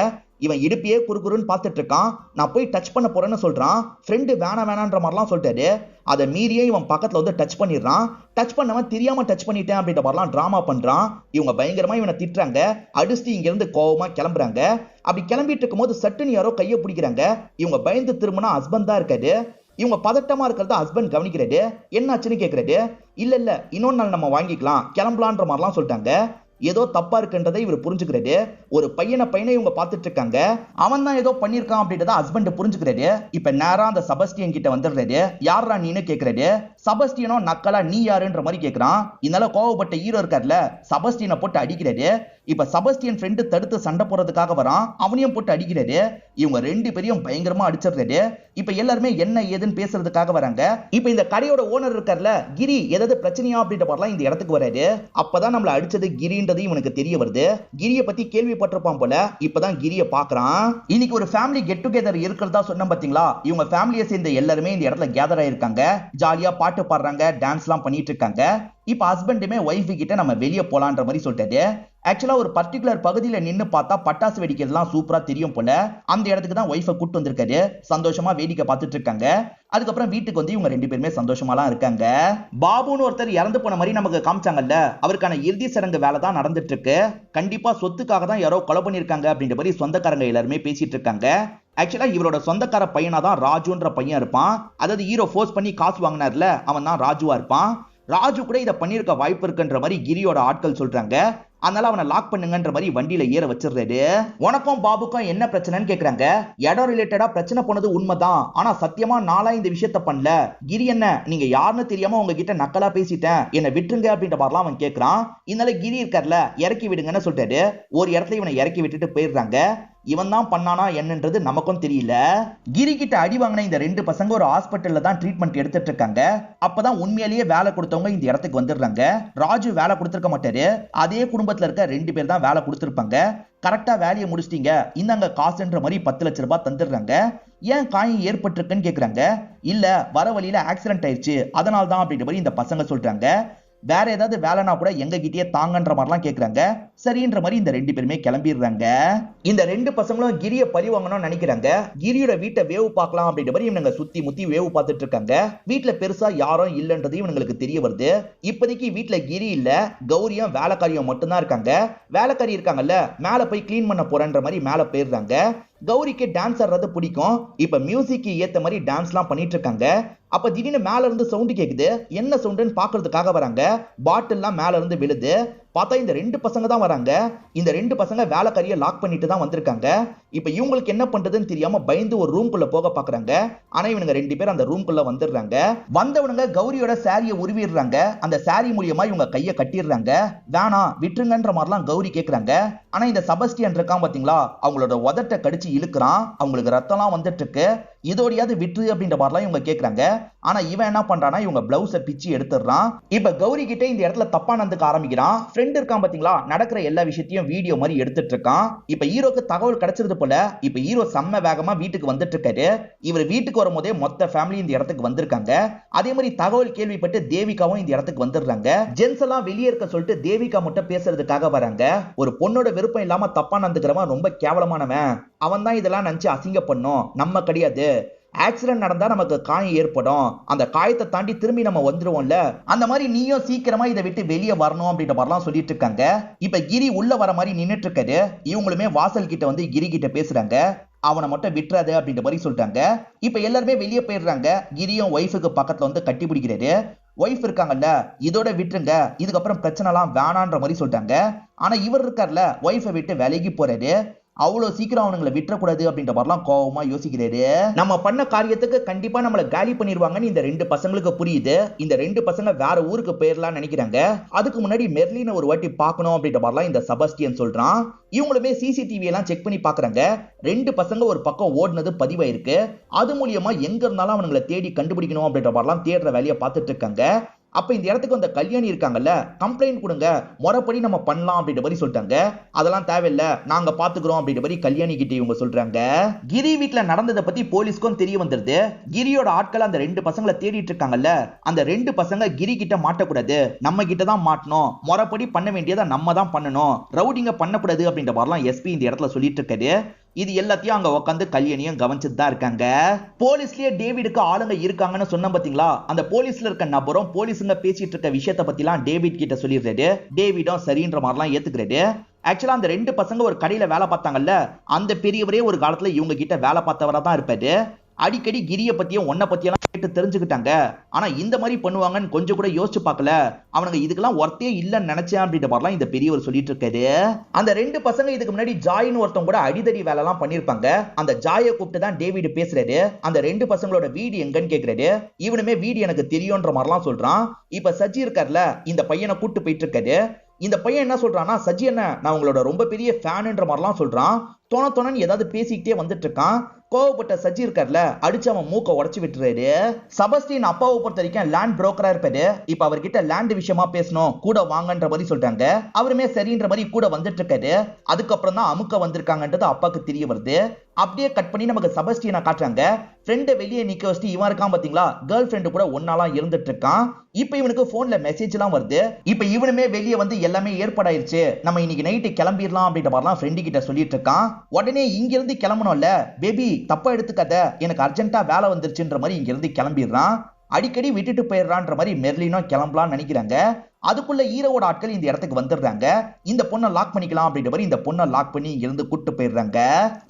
இவன் இடுப்பியே குறுகுறுன்னு பார்த்துட்டு இருக்கான். நான் போய் டச் பண்ண போறேன்னு சொல்றான். ஃப்ரெண்டு வேணான்ற மாதிரிலாம் சொல்லிட்டாரு. அதை மீறியே இவன் பக்கத்துல வந்து டச் பண்ணிடுறான். டச் பண்ணவன் தெரியாம டச் பண்ணிட்டேன் அப்படின்ற மாதிரிலாம் டிராமா பண்றான். இவங்க பயங்கரமா இவனை திட்டுறாங்க. அடிச்சு இங்க இருந்து கோவமா கிளம்புறாங்க. அப்படி கிளம்பிட்டு இருக்கும் போது சட்டுன்னு யாரோ கையை பிடிக்கிறாங்க. இவங்க பயந்து திரும்பினா ஹஸ்பண்ட் தான் இருக்காரு. இவங்க பதட்டமா இருக்கிறத ஹஸ்பண்ட் கவனிக்கிறாரு. என்னாச்சுன்னு கேட்கறாரு. இல்ல இன்னொரு நாள் நம்ம வாங்கிக்கலாம், கிளம்பலான்ற மாதிரிலாம் சொல்லிட்டாங்க. ஏதோ தப்பா இருக்குன்றதை இவர் புரிஞ்சுக்கிறாரு. ஒரு பையனை இவங்க பார்த்துட்டு இருக்காங்க. அவன் தான் ஏதோ பண்ணிருக்கான் அப்படின்றத ஹஸ்பண்ட் புரிஞ்சுக்கிறாரு. இப்ப நேரா அந்த செபாஸ்டியன் கிட்ட வந்துடுறாரு. யாரா நீன்னு கேட்கறாரு. செபாஸ்டியனோ நக்கலா நீ யாருன்ற மாதிரி கேட்கறான். இதனால கோவப்பட்ட ஹீரோ இருக்கார்ல, செபாஸ்டியனை போட்டு அடிக்கிறாரு. இப்ப செபஸ்டியன் ஃப்ரெண்டு தடுத்து சண்டை போறதுக்காக வரான், அவனையும் போட்டு அடிக்கிறாரு. இவங்க ரெண்டு பேரையும் பயங்கரமா அடிச்சிடுறாரு. இப்ப எல்லாருமே என்ன ஏதுன்னு பேசுறதுக்காக வராங்க. இப்ப இந்த கடையோட ஓனர் இருக்கார்ல கிரி, ஏதாவது பிரச்சனையா அப்படின்ற மாதிரிலாம் இந்த இடத்துக்கு வராரு. அப்பதான் நம்மள அடிச்சது கிரின்றது இவனுக்கு தெரிய வருது. கிரிய பத்தி கேள்விப்பட்டிருப்பான் போல, இப்பதான் கிரிய பாக்குறான். இன்னைக்கு ஒரு ஃபேமிலி கெட் டுகெதர் இருக்கிறதா சொன்ன பாத்தீங்களா? இவங்க ஃபேமிலியை சேர்ந்த எல்லாருமே இந்த இடத்துல கேதர் ஆயிருக்காங்க. ஜாலியா பாட்டு பாடுறாங்க, டான்ஸ் எல்லாம் பண்ணிட்டு இருக்காங்க. இப்ப ஹஸ்பண்டுமே ஒய்ஃபு கிட்ட நம்ம வெளியே போலான்ற மாதிரி சொல்லிட்டாரு. ஆக்சுவலா ஒரு பர்டிகுலர் பகுதியில நின்னு பார்த்தா பட்டாசு வெடிக்கிறதுலாம் சூப்பரா தெரியும் போல. அந்த இடத்துக்கு தான் ஒய்ஃபை கூட்டு வந்திருக்காரு. சந்தோஷமா வேடிக்கை பார்த்துட்டு இருக்காங்க. அதுக்கப்புறம் வீட்டுக்கு வந்து இவங்க ரெண்டு பேருமே சந்தோஷமாலாம் இருக்காங்க. பாபுன்னு ஒருத்தர் இறந்து போன மாதிரி நமக்கு காமிச்சாங்கல்ல, அவருக்கான இறுதி சடங்கு வேலை தான் நடந்துட்டு இருக்கு. கண்டிப்பா சொத்துக்காக தான் யாரோ கொலை பண்ணிருக்காங்க அப்படின்ற மாதிரி சொந்தக்காரங்க எல்லாருமே பேசிட்டு இருக்காங்க. ஆக்சுவலா இவரோட சொந்தக்கார பையனா தான் ராஜுன்ற பையன் இருப்பான். அதாவது ஹீரோ ஃபோர்ஸ் பண்ணி காசு வாங்கினார்ல, அவன் தான் ராஜுவா இருப்பான். ராஜு கூட இதை பண்ணிருக்க வாய்ப்பு இருக்குன்ற மாதிரி கிரியோட ஆட்கள் சொல்றாங்க. அதனால அவனை லாக் பண்ணுங்கன்ற மாதிரி வண்டியில ஏற வச்சிடுறாரு. உனக்கும் பாபுக்கும் என்ன பிரச்சனைன்னு கேக்குறாங்க. இடம் ரிலேட்டடா பிரச்சனை போனது உண்மைதான், ஆனா சத்தியமா நாளா இந்த விஷயத்த பண்ணல. கிரி என்ன நீங்க யாருன்னு தெரியாம உங்ககிட்ட நக்கலா பேசிட்டேன், என்ன விட்டுருங்க அப்படின்ற மாதிரிலாம் அவன் கேட்கறான். இதனால கிரி இருக்கார்ல, இறக்கி விடுங்கன்னு சொல்லிட்டாரு. ஒரு இடத்துல இவனை இறக்கி விட்டுட்டு போயிடுறாங்க. இவன் தான் பண்ணானா என்னன்றது நமக்கும் தெரியல. கிரி கிட்ட அடி வாங்கின இந்த ரெண்டு பசங்க ஒரு ஹாஸ்பிட்டல்ல தான் ட்ரீட்மெண்ட் எடுத்துட்டு இருக்காங்க. அப்பதான் உண்மையிலேயே வேலை கொடுத்தவங்க இந்த இடத்துக்கு வந்துடுறாங்க. ராஜு வேலை கொடுத்திருக்க மாட்டாரு, அதே குடும்பத்துல இருக்க ரெண்டு பேர் தான் வேலை கொடுத்திருப்பாங்க. கரெக்டா வேலையை முடிச்சிட்டீங்க, இந்தாங்க காசுன்ற மாதிரி 10 லட்சம் ரூபாய் தந்துடுறாங்க. ஏன் காயம் ஏற்பட்டிருக்குன்னு கேக்குறாங்க. இல்ல வர வழியில ஆக்சிடென்ட் ஆயிடுச்சு, அதனால தான் அப்படின்ற மாதிரி இந்த பசங்க சொல்றாங்க. வேற ஏதாவது வேலைனா கூட எங்க கிட்டே தாங்கன்ற மாதிரிலாம் கேக்குறாங்க. சரின்ற மாதிரி இந்த ரெண்டு பேருமே கிளம்பிடுறாங்க. இந்த ரெண்டு பசங்களும் கிரிய பழி வாங்கணும்னு நினைக்கிறாங்க. கிரியோட வீட்டை வேவு பார்க்கலாம் அப்படின்ற மாதிரி இவனுங்க சுத்தி முத்தி வேவு பார்த்துட்டு இருக்காங்க. வீட்டுல பெருசா யாரும் இல்லன்றது இவங்களுக்கு தெரிய வருது. இப்போதைக்கு வீட்டுல கிரி இல்ல, கௌரியும் வேலைக்காரியும் மட்டும்தான் இருக்காங்க. வேலைக்காரி இருக்காங்கல்ல, மேல போய் கிளீன் பண்ண போறன்ற மாதிரி மேல போயிடுறாங்க. கௌரிக்கு டான்ஸ் ஆடுறது பிடிக்கும். இப்ப மியூசிக்கு ஏத்த மாதிரி டான்ஸ் எல்லாம் பண்ணிட்டு இருக்காங்க. அப்ப திடீர்னு மேல இருந்து சவுண்ட் கேக்குது. என்ன சவுண்டுன்னு பாக்குறதுக்காக வராங்க. பாட்டில் எல்லாம் மேல இருந்து விழுது. பார்த்தா இந்த ரெண்டு பசங்க தான் வராங்க. இந்த ரெண்டு பசங்க வேலைக்காரியை லாக் பண்ணிட்டு தான் வந்திருக்காங்க. இப்ப இவங்களுக்கு என்ன பண்றதுன்னு தெரியாம பயந்து ஒரு ரூம்குள்ள போக பாக்குறாங்க. ஆனா இவனுங்க ரெண்டு பேர் அந்த ரூம்குள்ள வந்துடுறாங்க. வந்தவனுங்க கௌரியோட சாரியை உருவிடுறாங்க. அந்த சாரி மூலியமா இவங்க கையை கட்டிடுறாங்க. வேணாம் விட்டுருங்கன்ற மாதிரிலாம் கௌரி கேக்குறாங்க. ஆனா இந்த செபஸ்டியன் இருக்கான் பாத்தீங்களா, அவங்களோட உதட்டை கடிச்சு இழுக்கிறான். அவங்களுக்கு ரத்தம்லாம் வந்துட்டு இருக்கு. இதோடையாவது விட்டுரு அப்படின்ற மாதிரிலாம் இவங்க கேக்குறாங்க. ஆனா இவன் என்ன பண்றானா, இவங்க பிளவுஸை பிச்சு எடுத்துடுறான். இப்ப கௌரி கிட்ட இந்த இடத்துல தப்பா நடந்துக்க ஆரம்பிக்கிறான். ஃப்ரெண்ட் இருக்கான் பாத்தீங்களா, நடக்கிற எல்லா விஷயத்தையும் வீடியோ மாதிரி எடுத்துட்டு இருக்கான். இப்ப ஹீரோக்கு தகவல் கிடைச்சிருது போல. இப்ப ஹீரோ செம்ம வேகமா வீட்டுக்கு வந்துட்டு இருக்காரு. இவர் வீட்டுக்கு வரும்போதே மொத்த ஃபேமிலி இந்த இடத்துக்கு வந்திருக்காங்க. அதே மாதிரி தகவல் கேள்விப்பட்டு தேவிகாவும் இந்த இடத்துக்கு வந்துடுறாங்க. ஜென்ஸ் எல்லாம் வெளியே இருக்க சொல்லிட்டு தேவிகா மட்டும் பேசுறதுக்காக வராங்க. ஒரு பொண்ணோட விருப்பம் இல்லாம தப்பா நடந்துக்கிறவன் ரொம்ப கேவலமானவன். அவன் தான் இதெல்லாம் நினைச்சு அசிங்க பண்ணும், நம்ம கிடையாது. ஆக்சிடென்ட் நடந்தா நமக்கு காயம் ஏற்படும், அந்த காயத்தை தாண்டி திரும்பி நம்ம வந்துருவோம்ல, அந்த மாதிரி நீயும் சீக்கிரமா இதை விட்டு வெளியே வரணும் அப்படின்ற மாதிரிலாம் சொல்லிட்டு இருக்காங்க. இப்ப கிரி உள்ள வர மாதிரி நின்னுட்டு இருக்காரு. இவங்களுமே வாசல் கிட்ட வந்து கிரி கிட்ட பேசுறாங்க. அவனை மட்டும் விட்டுறாது அப்படின்ற மாதிரி சொல்றாங்க. இப்ப எல்லாருமே வெளியே போயிடுறாங்க. கிரியும் ஒய்ஃபுக்கு பக்கத்துல வந்து கட்டி பிடிக்கிறாரு. ஒய்ஃப் இருக்காங்கல்ல, இதோட விட்டுருங்க, இதுக்கப்புறம் பிரச்சனை எல்லாம் வேணான்ற மாதிரி சொல்றாங்க. ஆனா இவர் இருக்கார்ல, ஒய்ஃபை விட்டு விலகி போறாரு. அவ்வளவு சீக்கிரம் அவனுங்களை விட்டுறக்கூடாது அப்படின்ற மாதிரிலாம் கோவமா யோசிக்கிறாரு. நம்ம பண்ண காரியத்துக்கு கண்டிப்பா நம்மளை காலி பண்ணிடுவாங்கன்னு இந்த ரெண்டு பசங்களுக்கு புரியுது. இந்த ரெண்டு பசங்க வேற ஊருக்கு போயிடலாம் நினைக்கிறாங்க. அதுக்கு முன்னாடி மெர்லினை ஒரு வாட்டி பார்க்கணும் அப்படின்ற மாதிரிலாம் இந்த செபஸ்டியன் சொல்றான். இவங்களுமே சிசிடிவி எல்லாம் செக் பண்ணி பாக்குறாங்க. ரெண்டு பசங்க ஒரு பக்கம் ஓடுனது பதிவாயிருக்கு. அது மூலியமா எங்க இருந்தாலும் அவங்களை தேடி கண்டுபிடிக்கணும் அப்படின்ற மாதிரிலாம் தேடுற வேலையை பார்த்துட்டு இருக்காங்க. அப்ப இந்த இடத்துக்கு வந்த கல்யாணி இருக்காங்கல்ல, கம்ப்ளைண்ட் கொடுங்க, முறைப்படி நம்ம பண்ணலாம் அப்படின்ற மாதிரி சொல்லிட்டாங்க. அதெல்லாம் தேவையில்லை, நாங்க பாத்துக்கிறோம் அப்படின்ற மாதிரி கல்யாணி கிட்ட இவங்க சொல்றாங்க. கிரி வீட்டுல நடந்ததை பத்தி போலீஸ்க்கும் தெரிய வந்துருது. கிரியோட ஆட்கள் அந்த ரெண்டு பசங்களை தேடிட்டு இருக்காங்கல்ல, அந்த ரெண்டு பசங்க கிரி கிட்ட மாட்டக்கூடாது, நம்ம கிட்ட தான் மாட்டணும், முறைப்படி பண்ண வேண்டியதை நம்ம தான் பண்ணணும், ரவுடிங்க பண்ணக்கூடாது அப்படின்ற மாதிரிலாம் எஸ்பி இந்த இடத்துல சொல்லிட்டு இருக்காரு. இது எல்லாத்தையும் அங்க உட்காந்து கல்யாணியும் கவனிச்சுட்டு தான் இருக்காங்க. போலீஸ்லயே டேவிடுக்கு ஆளுங்க இருக்காங்கன்னு சொன்ன பாத்தீங்களா, அந்த போலீஸ்ல இருக்க நபரும் போலீஸுங்க பேசிட்டு இருக்க விஷயத்த பத்திலாம் டேவிட் கிட்ட சொல்லிடுறாரு. டேவிடும் சரின்ற மாதிரிலாம் ஏத்துக்கிறாரு. ஆக்சுவலா அந்த ரெண்டு பசங்க ஒரு கடையில வேலை பார்த்தாங்கல்ல, அந்த பெரியவரே ஒரு காலத்துல இவங்க கிட்ட வேலை பார்த்தவரா தான் இருப்பாரு. அடிக்கடி கிரிய பத்தியும் ஒன்ன பத்தியெல்லாம் கேட்டு தெரிஞ்சுக்கிட்டாங்க. ஆனா இந்த மாதிரி பண்ணுவாங்கன்னு கொஞ்சம் கூட யோசிச்சு பார்க்கல. அவனுங்க இதுக்கெல்லாம் ஒர்த்தே இல்லைன்னு நினைச்சேன் அப்படின்ற மாதிரிலாம் இந்த பெரியவர் சொல்லிட்டு இருக்காரு. அந்த ரெண்டு பசங்க இதுக்கு முன்னாடி ஜாயின்னு ஒருத்தவங்க கூட அடிதடி வேலை எல்லாம் பண்ணிருப்பாங்க. அந்த ஜாயை கூப்பிட்டு தான் டேவிட் பேசுறாரு. அந்த ரெண்டு பசங்களோட வீடு எங்கன்னு கேக்குறாரு. இவனுமே வீடு எனக்கு தெரியும்ன்ற மாதிரிலாம் சொல்றான். இப்ப சஜி இருக்கார்ல, இந்த பையனை கூட்டு போயிட்டு இருக்காரு. இந்த பையன் என்ன சொல்றான்னா, சஜி என்ன நான் உங்களோட ரொம்ப பெரிய ஃபேன்ன்ற மாதிரிலாம் சொல்றான். தோணன்னு ஏதாவது பேசிக்கிட்டே வந்துட்டு இருக்கான். கோவப்பட்ட சஜி இருக்கார்ல, அடிச்சு அவன் மூக்க உடைச்சு விட்டுறாரு. செபஸ்டியன் அப்பாவை பொறுத்த வரைக்கும் லேண்ட் புரோக்கரா இருப்பாரு. இப்ப அவர்கிட்ட லேண்ட் விஷயமா பேசணும், கூட வாங்கன்ற மாதிரி சொல்றாங்க. அவருமே சரின்ற மாதிரி கூட வந்துட்டு இருக்காரு. அதுக்கப்புறம் தான் அமுக்க வந்திருக்காங்கன்றது அப்பாக்கு தெரிய வருது. அப்படியே கட் பண்ணி நமக்கு செபஸ்டியனை காட்டுறாங்க. ஃப்ரெண்டை வெளியே நிக்க வச்சுட்டு இவன் இருக்கான் பாத்தீங்களா, கேர்ள் ஃப்ரெண்டு கூட ஒன்னாலாம் இருந்துட்டு இருக்கான். இப்ப இவனுக்கு போன்ல மெசேஜ் எல்லாம் வருது. இப்ப இவனுமே வெளியே வந்து எல்லாமே ஏற்பாடாயிருச்சு, நம்ம இன்னைக்கு நைட்டு கிளம்பிடலாம் அப்படின்ற மாதிரிலாம் ஃப்ரெண்டு கிட்ட சொல்லிட்டு இருக்கான். உடனே இங்க இருந்து கிளம்பணும்ல பேபி, தப்பா எடுத்துக்காத, எனக்கு அர்ஜென்ட்டா வேலை வந்துருச்சுன்ற மாதிரி இங்க இருந்து கிளம்பிடுறான். அடிக்கடி விட்டுட்டு போயிடுறான்ற மாதிரி மெர்லினும் கிளம்பலாம்னு நினைக்கிறாங்க. அதுக்குள்ள ஹீரோவோட ஆட்கள் இந்த இடத்துக்கு வந்துடுறாங்க. இந்த பொண்ணை லாக் பண்ணிக்கலாம் அப்படின்ற மாதிரி இந்த பொண்ணை லாக் பண்ணி இங்க இருந்து கூட்டு போயிடுறாங்க.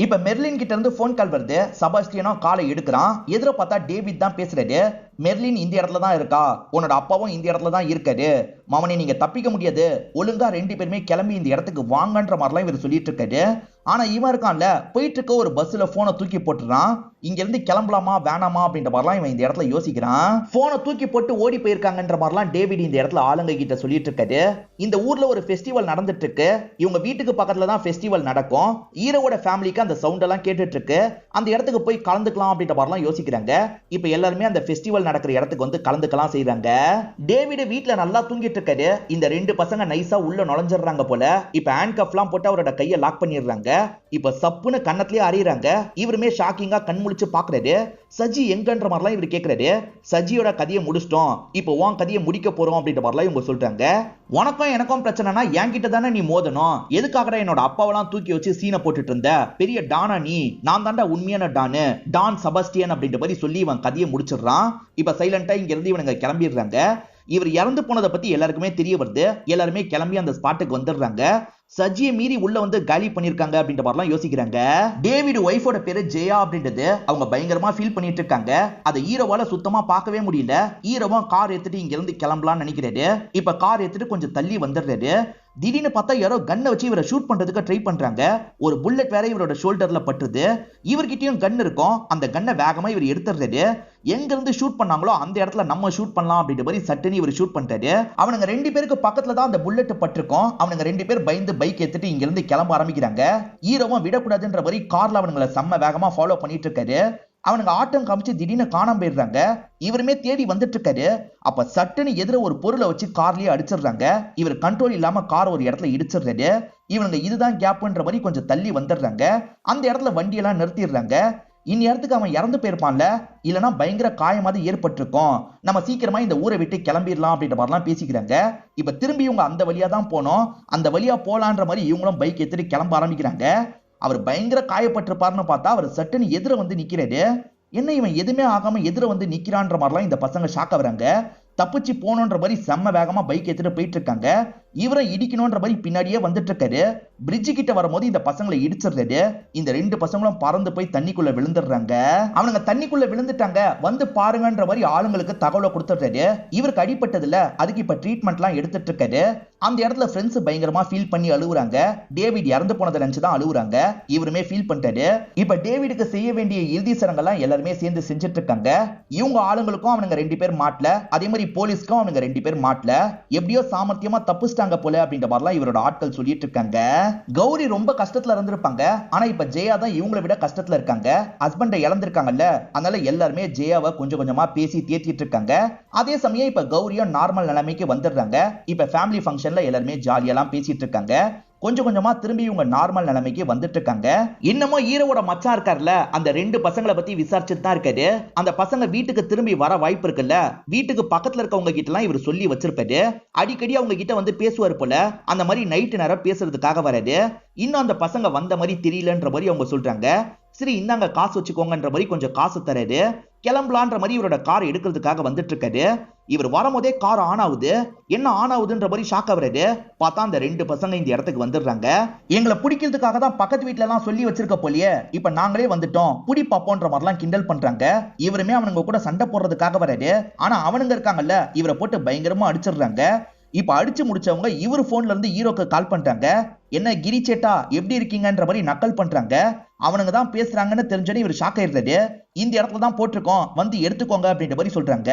இப்ப மெர்லின் கிட்ட இருந்து போன் கால் வருது. செபாஸ்டியனும் காலை எடுக்கிறான். எதிர பார்த்தா டேவிட் தான் பேசுறாரு. மெர்லின் இந்த இடத்துல தான் இருக்கா, உன்னோட அப்பாவும் இந்த இடத்துல தான் இருக்காரு, மாமனே நீங்க தப்பிக்க முடியாது, ஒழுங்கா 2 பேருமே கிளம்பி இந்த இடத்துக்கு வாங்கன்ற மாதிரிலாம் இவர் சொல்லிட்டு இருக்காரு. ஆனா இவன் இருக்கான்ல, போயிட்டு இருக்க ஒரு பஸ்ல போனை தூக்கி போட்டுறான். இங்க இருந்து கிளம்பலாமா வேணாமா அப்படின்ற மாதிரிலாம் இவன் இந்த இடத்துல யோசிக்கிறான். போனை தூக்கி போட்டு ஓடி போயிருக்காங்கன்ற மாதிரிலாம் டேவிட் இந்த இடத்துல ஆளுங்க கிட்ட சொல்லிட்டு இருக்காரு. இந்த ஊர்ல ஒரு ஃபெஸ்டிவல் நடந்துட்டு இருக்கு. இவங்க வீட்டுக்கு பக்கத்துல தான் ஃபெஸ்டிவல் நடக்கும். ஹீரோவோட ஃபேமிலிக்கு அந்த சவுண்ட் எல்லாம் கேட்டுட்டு இருக்கு. அந்த இடத்துக்கு போய் கலந்துக்கலாம் அப்படின்ற மாதிரிலாம் யோசிக்கிறாங்க. இப்ப எல்லாருமே அந்த ஃபெஸ்டிவல் நடக்கிற இடத்துக்கு வந்து கலந்துக்கலாம் செய்றாங்க. டேவிட் வீட்ல நல்லா தூங்கிட்டு இருக்காரு. இந்த 2 பசங்க நைஸா உள்ள நுழைஞ்சிடுறாங்க போல. இப்ப ஹேண்ட் கஃப்லாம் போட்டு அவரோட கையை லாக் பண்ணிடுறாங்க. இப்ப சப்புன்னு கண்ணத்திலே அறியறாங்க. இவருமே ஷாக்கிங்கா கண் முழிச்சு பாக்குறாரு. சஜி எங்கன்ற மாதிரிலாம் இவர் கேக்குறாரு. சஜியோட கதையை முடிச்சிட்டோம், இப்போ உன் கதையை முடிக்க போறோம் அப்படின்ற மாதிரிலாம் இவங்க சொல்றாங்க. உனக்கும் எனக்கும் பிரச்சனைனா என்கிட்ட தானே நீ மோதணும், எதுக்காகடா என்னோட அப்பாவெல்லாம் தூக்கி வச்சு சீனை போட்டுட்டு இருந்த, பெரிய டானா நீ, நான் தாண்டா உண்மையான டானு, டான் செபஸ்டியன் அப்படின்ற மாதிரி சொல்லி இவன் கதையை முடிச்சிடுறான். இப்ப சைலண்டா இங்க இருந்து இவனுங்க கிளம்பிடுறாங்க. இவர் இறந்து போனதை பத்தி எல்லாருக்குமே தெரிய வருது. எல்லாருமே கிளம்பி அந்த ஸ்பாட்டுக்கு வந்துடுறாங்க. சஜியை மீறி உள்ள வந்து காலி பண்ணிருக்காங்க அப்படின்ற மாதிரிலாம் யோசிக்கிறாங்க. டேவிட் ஒய்ஃபோட பேரு ஜெயா அப்படின்றது அவங்க பயங்கரமா ஃபீல் பண்ணிட்டு இருக்காங்க. அதை ஹீரோவால சுத்தமா பார்க்கவே முடியல. ஹீரோவும் கார் எடுத்துட்டு இங்க இருந்து கிளம்பலாம்னு நினைக்கிறாரு. இப்ப கார் எடுத்துட்டு கொஞ்சம் தள்ளி வந்துடுறாரு. திடீர்னு பார்த்தா யாரோ கன்னை வச்சு இவரை ஷூட் பண்றதுக்கு ட்ரை பண்றாங்க. ஒரு புல்லட் வேற இவரோட ஷோல்டர்ல பட்டுது. இவர்கிட்டயும் கன் இருக்கும். அந்த கன்னை வேகமா இவர் எடுத்துறாரு. எங்க இருந்து ஷூட் பண்ணாங்களோ அந்த இடத்துல நம்ம ஷூட் பண்ணலாம் அப்படின்ற மாதிரி சட்டுன்னு இவர் ஷூட் பண்றாரு. அவனுங்க 2 பேருக்கு பக்கத்துல தான் அந்த புல்லட் பட்டிருக்கும். அவனுங்க 2 பேர் பயந்து பைக் எடுத்துட்டு இங்க இருந்து கிளம்ப ஆரம்பிக்கிறாங்க. ஹீரோவும் விடக்கூடாதுன்ற மாதிரி கார்ல அவனுங்களை செம்ம வேகமா ஃபாலோ பண்ணிட்டு இருக்காரு. அவனுங்க ஆட்டம் காமிச்சு திடீர்னு காணாம போயிடுறாங்க. இவருமே தேடி வந்துட்டு இருக்காரு. அப்ப சட்டுன்னு எதிர ஒரு பொருளை வச்சு கார்லயே அடிச்சிடுறாங்க. இவர் கண்ட்ரோல் இல்லாம கார் ஒரு இடத்துல இடிச்சிடுறாரு. இவனுங்க இதுதான் கேப்ன்ற மாதிரி கொஞ்சம் தள்ளி வந்துடுறாங்க. அந்த இடத்துல வண்டியெல்லாம் நிறுத்திடுறாங்க. இந்நேரத்துக்கு அவன் இறந்து போயிருப்பான்ல, இல்லைன்னா பயங்கர காயமாவது ஏற்பட்டிருக்கும், நம்ம சீக்கிரமா இந்த ஊரை விட்டு கிளம்பிடலாம் அப்படின்ற மாதிரிலாம் பேசிக்கிறாங்க. இப்ப திரும்பி இவங்க அந்த வழியா தான் போனோம், அந்த வழியா போலான்ற மாதிரி இவங்களும் பைக் எடுத்துட்டு கிளம்ப ஆரம்பிக்கிறாங்க. அவர் பயங்கர காயப்பட்டிருப்பாருன்னு பார்த்தா அவர் சட்டுன்னு எதிர வந்து நிக்கிறாரு. என்ன இவன் எதுவுமே ஆகாம எதிர வந்து நிக்கிறான்ற மாதிரிலாம் இந்த பசங்க ஷாக் ஆகுறாங்க. தப்பிச்சு போனோன்ற மாதிரி செம்ம வேகமா பைக் எடுத்துட்டு போயிட்டு இருக்காங்க. இவரை இடிக்கணும்ன்ற மாதிரி பின்னாடியே வந்துட்டு இருக்காரு. பிரிட்ஜு கிட்ட வரும்போது இந்த பசங்களை இடிச்சிடுறாரு. இந்த 2 பசங்களும் பறந்து போய் தண்ணிக்குள்ள விழுந்துடுறாங்க. அவனுங்க தண்ணிக்குள்ள விழுந்துட்டாங்க, வந்து பாருங்கன்ற மாதிரி ஆளுங்களுக்கு தகவலை கொடுத்துடுறாரு. இவருக்கு அடிப்பட்டது இல்ல, அதுக்கு இப்ப ட்ரீட்மெண்ட்லாம் எடுத்துட்டு இருக்காரு. அந்த இடத்துல ஃப்ரெண்ட்ஸ் பயங்கரமா ஃபீல் பண்ணி அழுகுறாங்க. டேவிட் இறந்து போனதை நினைச்சுதான் அழுகுறாங்க. இவருமே ஃபீல் பண்ணிட்டாரு. இப்ப டேவிடுக்கு செய்ய வேண்டிய இறுதி சடங்கெல்லாம் எல்லாருமே சேர்ந்து செஞ்சுட்டு இருக்காங்க. இவங்க ஆளுங்களுக்கும் அவனுங்க 2 பேர் மாட்டல, அதே மாதிரி போலீஸ்க்கும் அவனுங்க 2 பேர் மாட்டல. எப்படியோ சாமர்த்தியமா தப்பிச்சிட்டாங்க போல அப்படின்ற மாதிரிலாம் இவரோட ஆட்கள் சொல்லிட்டு இருக்காங்க. கௌரி ரொம்ப கஷ்டத்துல இருந்திருப்பாங்க. ஆனா இப்ப ஜெயா தான் இவங்களை விட கஷ்டத்துல இருக்காங்க. ஹஸ்பண்டை இழந்திருக்காங்கல்ல, அதனால எல்லாருமே ஜெயாவை கொஞ்சம் கொஞ்சமா பேசி தேத்திட்டு இருக்காங்க. அதே சமயம் இப்ப கௌரியும் நார்மல் நிலைமைக்கு வந்துடுறாங்க. இப்ப ஃபேமிலி ஃபங்க்ஷன்ல எல்லாருமே ஜாலியெல்லாம் பேசிட்டு இருக்காங்க. கொஞ்சம் கொஞ்சமா திரும்பி இவங்க நார்மல் நிலைமைக்கு வந்துட்டு இருக்காங்க. இன்னமும் ஹீரோவோட மச்சான் இருக்கார்ல, அந்த 2 பசங்களை பத்தி விசாரிச்சுட்டு தான் இருக்காரு. அந்த பசங்க வீட்டுக்கு திரும்பி வர வாய்ப்பு இருக்குல்ல, வீட்டுக்கு பக்கத்துல இருக்கவங்க கிட்ட எல்லாம் இவர் சொல்லி வச்சிருப்பாரு. அடிக்கடி அவங்க கிட்ட வந்து பேசுவார் போல. அந்த மாதிரி நைட்டு நேரம் பேசுறதுக்காக வராது. இன்னும் அந்த பசங்க வந்த மாதிரி தெரியலன்ற மாதிரி அவங்க சொல்றாங்க. சரி இந்தாங்க காசு வச்சுக்கோங்கன்ற மாதிரி கொஞ்சம் காசு தராரு. கிளம்பலான்ற மாதிரி இவரோட கார் எடுக்கிறதுக்காக வந்துட்டு இருக்காரு. இவர் வரும்போதே கார் ஆன் ஆகுது. என்ன ஆன் ஆகுதுன்ற மாதிரி ஷாக் ஆகுறாரு. பார்த்தா அந்த 2 பசங்க இந்த இடத்துக்கு வந்துடுறாங்க. எங்களை பிடிக்கிறதுக்காக தான் பக்கத்து வீட்டுல எல்லாம் சொல்லி வச்சிருக்க போலியே, இப்ப நாங்களே வந்துட்டோம், புடி பாப்போன்ற மாதிரிலாம் கிண்டல் பண்றாங்க. இவருமே அவனுங்க கூட சண்டை போடுறதுக்காக வராரு. ஆனா அவனுங்க இருக்காங்கல்ல, இவரை போட்டு பயங்கரமா அடிச்சிடுறாங்க. இப்ப அடிச்சு முடிச்சவங்க இவர் போன்ல இருந்து ஹீரோக்கு கால் பண்றாங்க. என்ன கிரி சேட்டா எப்படி இருக்கீங்கன்ற மாதிரி நக்கல் பண்றாங்க. அவனுங்க தான் பேசுறாங்கன்னு தெரிஞ்சோன்னே இவர் ஷாக் ஆயிருந்தாரு. இந்த இடத்துல தான் போட்டிருக்கோம் வந்து எடுத்துக்கோங்க அப்படின்ற மாதிரி சொல்றாங்க.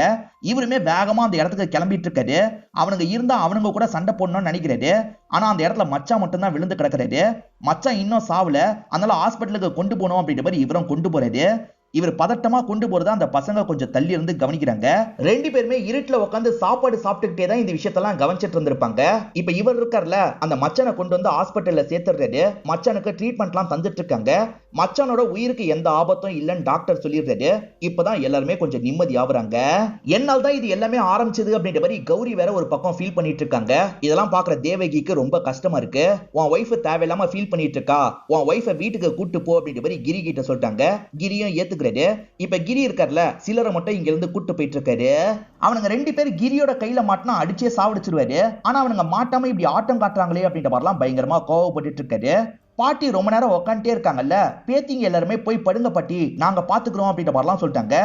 இவருமே வேகமா அந்த இடத்துக்கு கிளம்பிட்டு இருக்காரு. அவனுங்க இருந்தா அவனுங்க கூட சண்டை போடணும்னு நினைக்கிறாரு. ஆனா அந்த இடத்துல மச்சான் மட்டும் தான் விழுந்து கிடக்குறாரு. மச்சான் இன்னும் சாவல, அதனால ஹாஸ்பிட்டலுக்கு கொண்டு போகணும் அப்படின்ற மாதிரி இவரும் கொண்டு போறாரு. இவர் பதட்டமா கொண்டு போறத அந்த பசங்க கொஞ்சம் தள்ளி இருந்து கவனிக்கிறாங்க. ரெண்டு பேருமே இருட்டுல உட்காந்து சாப்பாடு சாப்பிட்டுக்கிட்டே தான் இந்த விஷயத்தெல்லாம் கவனிச்சிட்டு இருந்திருப்பாங்க. இப்ப இவர் இருக்கார்ல, அந்த மச்சானை கொண்டு வந்து ஹாஸ்பிட்டல்ல சேர்த்துறாரு. மச்சானுக்கு ட்ரீட்மெண்ட்லாம் தந்துட்டு இருக்காங்க. மச்சானோட உயிருக்கு எந்த ஆபத்தும் இல்லைன்னு டாக்டர் சொல்லிடுறாரு. இப்பதான் எல்லாருமே கொஞ்சம் நிம்மதி ஆகுறாங்க. என்னால் தான் இது எல்லாமே ஆரம்பிச்சது அப்படின்ற மாதிரி கௌரி வேற ஒரு பக்கம் ஃபீல் பண்ணிட்டு இருக்காங்க. இதெல்லாம் பாக்குற தேவகிக்கு ரொம்ப கஷ்டமா இருக்கு. உன் ஒய்ஃப் தேவையில்லாம ஃபீல் பண்ணிட்டு இருக்கா, உன் ஒய்ஃபை வீட்டுக்கு கூட்டு போ அப்படின்ற மாதிரி கிரி கிட்ட சொல்லிட்டாங்க. கிரியும் ஏத்துக்க. இப்ப கிரி இருக்கார்ல, சிலரை மட்டும் இங்க இருந்து கூட்டு போயிட்டு இருக்காரு. அவனுங்க ரெண்டு பேர் கிரியோட கையில மாட்டினா அடிச்சே சாவடிச்சிருவாரு. ஆனா அவனுங்க மாட்டாம இப்படி ஆட்டம் காட்டுறாங்களே அப்படின்ற மாதிரிலாம் பயங்கரமா கோவப்பட்டு இருக்காரு. பாட்டி ரொம்ப நேரம் உட்காந்துட்டே இருக்காங்கல்ல, பேத்திங்க எல்லாருமே போய் படுங்க பாட்டி, நாங்க பாத்துக்கிறோம் அப்படின்ற மாதிரிலாம் சொல்லிட்டாங்க.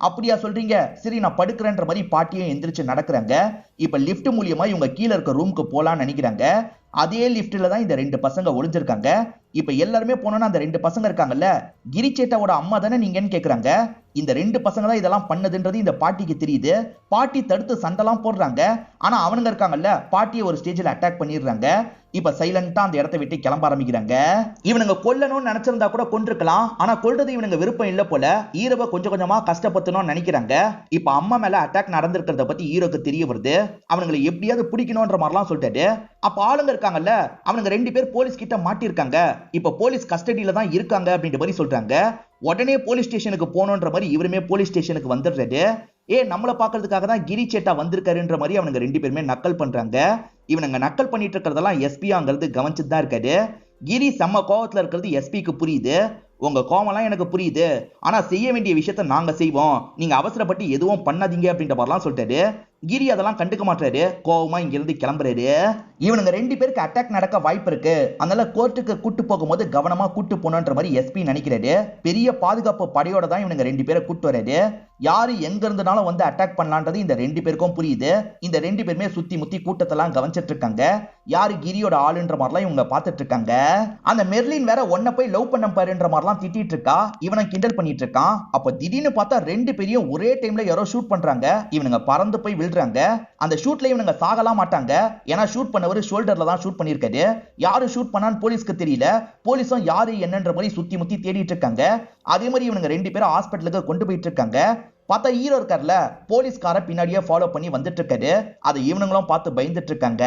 அப்படியா சொல்றீங்க, சரி நான் படுக்கிறேன்ற மாதிரி பாட்டியும் எந்திரிச்சு நடக்கிறாங்க. இப்ப லிப்ட் மூலியமா இவங்க கீழே இருக்க ரூமுக்கு போலான்னு நினைக்கிறாங்க. அதே லிப்ட்ல தான் இந்த ரெண்டு பசங்க ஒளிஞ்சிருக்காங்க. இப்ப எல்லாருமே போனோம்னா அந்த ரெண்டு பசங்க இருக்காங்கல்ல, கிரிச்சேட்டாவோட அம்மா தானே நீங்கன்னு கேக்குறாங்க. இந்த ரெண்டு பசங்க தான் இதெல்லாம் பண்ணதுன்றது இந்த பாட்டிக்கு தெரியுது. பாட்டி தடுத்து சண்டைலாம் போடுறாங்க. ஆனா அவனுங்க இருக்காங்கல்ல, பாட்டியை ஒரு ஸ்டேஜ்ல அட்டாக் பண்ணிடுறாங்க. இப்ப சைலண்டா அந்த இடத்தை விட்டு கிளம்ப ஆரம்பிக்கிறாங்க. இவனுங்க கொல்லணும்னு நினைச்சிருந்தா கூட கொன்றிருக்கலாம். ஆனா கொல்றது இவனுங்க விருப்பம் இல்ல போல. ஹீரோவை கொஞ்சம் கொஞ்சமா கஷ்டப்படுத்தணும்னு நினைக்கிறாங்க. இப்ப அம்மா மேல அட்டாக் நடந்திருக்கிறத பத்தி ஹீரோக்கு தெரிய வருது. அவனுங்களை எப்படியாவது பிடிக்கணும்ன்ற மாதிரிலாம் சொல்லிட்டாரு. அப்ப ஆளுங்க இருக்காங்கல்ல, அவனுங்க ரெண்டு பேர் போலீஸ் கிட்ட மாட்டிருக்காங்க. இப்ப போலீஸ் கஸ்டடியில தான் இருக்காங்க அப்படின்ற மாதிரி சொல்றாங்க. உடனே போலீஸ் ஸ்டேஷனுக்கு போனோன்ற மாதிரி இவருமே போலீஸ் ஸ்டேஷனுக்கு வந்துடுறாரு. நம்மளை பாக்குறதுக்காக தான் கிரி சேட்டா வந்திருக்காருன்ற மாதிரி அவனுங்க ரெண்டு பேருமே நக்கல் பண்றாங்க. இவனுங்க நக்கல் பண்ணிட்டு இருக்கிறதெல்லாம் எஸ்பியாங்கிறது கவனிச்சுட்டு தான் இருக்காரு. கிரி செம்ம கோவத்துல இருக்கிறது எஸ்பிக்கு புரியுது. உங்க கோவம்லாம் எனக்கு புரியுது, ஆனா செய்ய வேண்டிய விஷயத்த நாங்க செய்வோம், நீங்க அவசரப்பட்டு எதுவும் பண்ணாதீங்க அப்படின்ற மாதிரிலாம் சொல்லிட்டாரு. கிரி அதெல்லாம் கண்டுக்க மாட்டாரு. கோவமா இங்க இருந்து கிளம்புறாரு. இவனுங்க ரெண்டு பேருக்கு அட்டாக் நடக்க வாய்ப்பு இருக்கு, அதனால கோர்ட்டுக்கு கூட்டு போகும்போது கவனமா கூட்டு போனோன்ற மாதிரி எஸ்பி நினைக்கிறாரு. பெரிய பாதுகாப்பு படையோட தான் இவனுங்க ரெண்டு பேரை கூட்டு வராரு. யாரு எங்க இருந்தனாலும் வந்து அட்டாக் பண்ணலான்றது இந்த ரெண்டு பேருக்கும் புரியுது. இந்த ரெண்டு பேருமே சுத்தி முத்தி கூட்டத்தெல்லாம் கவனிச்சிட்டு இருக்காங்க. யாரு கிரியோட ஆளுன்ற மாதிரிலாம் இவங்க பாத்துட்டு இருக்காங்க. அந்த மெர்லின் வேற ஒன்ன போய் லவ் பண்ண பாருன்ற மாதிரிலாம் திட்டிட்டு இருக்கா. இவனை கிண்டல் பண்ணிட்டு இருக்கான். அப்ப திடீர்னு பார்த்தா ரெண்டு பேரையும் ஒரே டைம்ல யாரோ ஷூட் பண்றாங்க. இவனுங்க பறந்து போய் விழுறாங்க. அந்த ஷூட்ல இவனுங்க சாகலாம் மாட்டாங்க. ஏன்னா ஷூட் பண்ணவர் ஷோல்டர்ல தான் ஷூட் பண்ணிருக்காரு. யாரு ஷூட் பண்ணான்னு போலீஸ்க்கு தெரியல. போலீஸும் யாரு என்னன்ற மாதிரி சுத்தி முத்தி தேடிட்டு இருக்காங்க. அதே மாதிரி இவனுங்க ரெண்டு பேரும் ஹாஸ்பிட்டலுக்கு கொண்டு போயிட்டு இருக்காங்க. பார்த்தா ஹீரோ இருக்கார்ல, போலீஸ்கார பின்னாடியே ஃபாலோ பண்ணி வந்துட்டு இருக்காரு. அதை இவனுங்களும் பார்த்து பயந்துட்டு இருக்காங்க.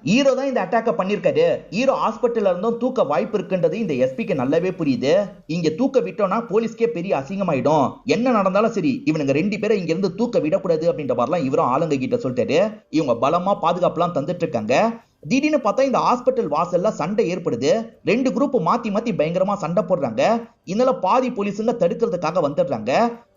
ஹீரோ தான் இந்த அட்டாக்க பண்ணிருக்காரு. ஹீரோ ஹாஸ்பிட்டல்ல இருந்தும் தூக்க வாய்ப்பு இருக்குன்றது இந்த எஸ்பிக்கு நல்லாவே புரியுது. இங்க தூக்க விட்டோம்னா போலீஸ்க்கே பெரிய அசிங்கமாயிடும். என்ன நடந்தாலும் சரி இவனுங்க ரெண்டு பேரும் இங்க இருந்து தூக்க விடக்கூடாது அப்படின்ற மாதிரிலாம் இவரும் ஆளுங்க கிட்ட சொல்லிட்டாரு. இவங்க பலமா பாதுகாப்புலாம் தந்துட்டு இருக்காங்க. திடீர்னு பார்த்தா இந்த ஹாஸ்பிட்டல் வாசல்ல சண்டை ஏற்படுது. ரெண்டு குரூப் மாத்தி மாத்தி பயங்கரமா சண்டை போடுறாங்க. இதனால பாதி போலீஸுங்க தடுக்கிறதுக்காக வந்துடுறாங்க.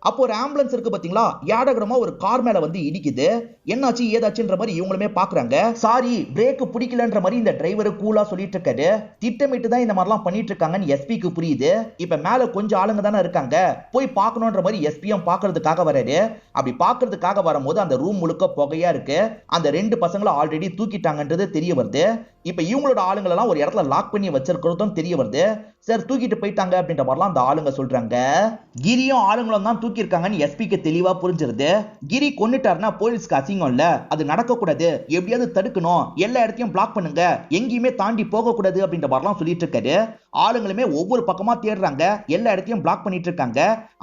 அப்போ ஒரு ஆம்புலன்ஸ் இருக்கு பாத்தீங்களா, ஏடகரமா ஒரு கார் மேல வந்து இடிக்குது. என்னாச்சு ஏதாச்சுன்ற மாதிரி இவங்களுமே பாக்குறாங்க. சாரி பிரேக் பிடிக்கலன்ற மாதிரி இந்த டிரைவர் கூலா சொல்லிட்டு இருக்காரு. திட்டமிட்டு தான் இந்த மாதிரிலாம் பண்ணிட்டு இருக்காங்கன்னு எஸ்பிக்கு புரியுது. இப்ப மேல கொஞ்சம் ஆளுங்க தானே இருக்காங்க, போய் பார்க்கணும்ன்ற மாதிரி எஸ்பியும் பாக்குறதுக்காக வராரு. அப்படி பாக்குறதுக்காக வரும்போது அந்த ரூம் முழுக்க புகையா இருக்கு. அந்த ரெண்டு பசங்களும் ஆல்ரெடி தூக்கிட்டாங்கன்றது தெரிய வருது. இப்ப இவங்களோட ஆளுங்களை எல்லாம் ஒரு இடத்துல லாக் பண்ணி வச்சிருக்கிறதும் தெரிய வருது. சார் தூக்கிட்டு போயிட்டாங்க அப்படின்ற மாதிரிலாம் அந்த ஆளுங்க சொல்றாங்க. கிரியும் ஆளுங்களும் தான் தூக்கி இருக்காங்கன்னு எஸ்பிக்கு தெளிவா புரிஞ்சிருது. கிரி கொன்னுட்டாருன்னா போலீஸ்க்கு அசிங்கம் இல்ல, அது நடக்க கூடாது, எப்படியாவது தடுக்கணும், எல்லா இடத்தையும் பிளாக் பண்ணுங்க, எங்கேயுமே தாண்டி போக கூடாது அப்படின்ற மாதிரிலாம் சொல்லிட்டு இருக்காரு. ஆளுங்களுமே ஒவ்வொரு பக்கமா தேடுறாங்க, எல்லா இடத்தையும் பிளாக் பண்ணிட்டு இருக்காங்க.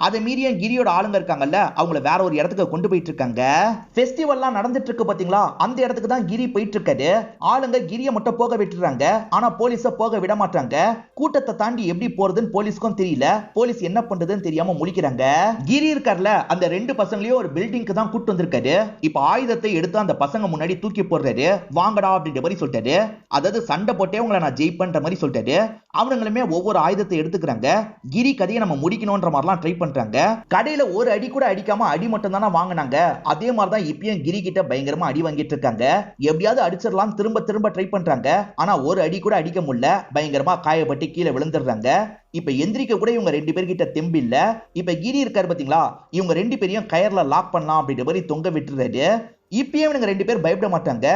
அதை மீறிய கிரியோட ஆளுங்க இருக்காங்கல்ல, அவங்கள வேற ஒரு இடத்துக்கு கொண்டு போயிட்டு இருக்காங்க. ஃபெஸ்டிவல்லாம் நடந்துட்டு இருக்கு பாத்தீங்களா, அந்த இடத்துக்கு தான் கிரி போயிட்டு இருக்காரு. ஆளுங்க கிரிய மட்டும் போக விட்டுறாங்க, ஆனா போலீஸ போக விட மாட்டாங்க. கூட்டத்தை தாண்டி எப்படி போறதுன்னு போலீஸ்க்கும் தெரியல. போலீஸ் என்ன பண்றதுன்னு தெரியாம முழிக்கிறாங்க. கிரி இருக்கார்ல, அந்த ரெண்டு பசங்களையும் ஒரு பில்டிங்க்கு தான் கூட்டு வந்திருக்காரு. இப்ப ஆயுதத்தை எடுத்து அந்த பசங்க முன்னாடி தூக்கி போடுறாரு. வாங்கடா அப்படின்ற மாதிரி சொல்லிட்டாரு. அதாவது சண்டை போட்டே உங்களை நான் ஜெயிப்பேன்ற மாதிரி சொல்லிட்டாரு. அவனுங்களுமே ஒவ்வொரு ஆயுதத்தை எடுத்துக்கிறாங்க. கிரி கதையை நம்ம முடிக்கணும்ன்ற மாதிரிலாம் ட்ரை பண்றாங்க. கடையில ஒரு அடி கூட அடிக்காம அடி மட்டும் தானே வாங்கினாங்க. அதே மாதிரிதான் இப்பயும் கிரி கிட்ட பயங்கரமா அடி வாங்கிட்டு இருக்காங்க. எப்படியாவது அடிச்சிடலாம் திரும்ப திரும்ப ட்ரை பண்றாங்க. ஆனா ஒரு அடி கூட அடிக்க முடியல. பயங்கரமா காயப்பட்டு கீழே விழுந்துடுறாங்க. இப்ப எந்திரிக்க கூட இவங்க ரெண்டு பேர்கிட்ட தெம்பு இல்ல. இப்ப கிரி இருக்காரு பாத்தீங்களா, இவங்க ரெண்டு பேரையும் கயர்ல லாக் பண்ணலாம் அப்படின்ற மாதிரி தொங்க விட்டுறாரு. இப்பயே இவனுங்க ரெண்டு பேர் பயப்பட மாட்டாங்க.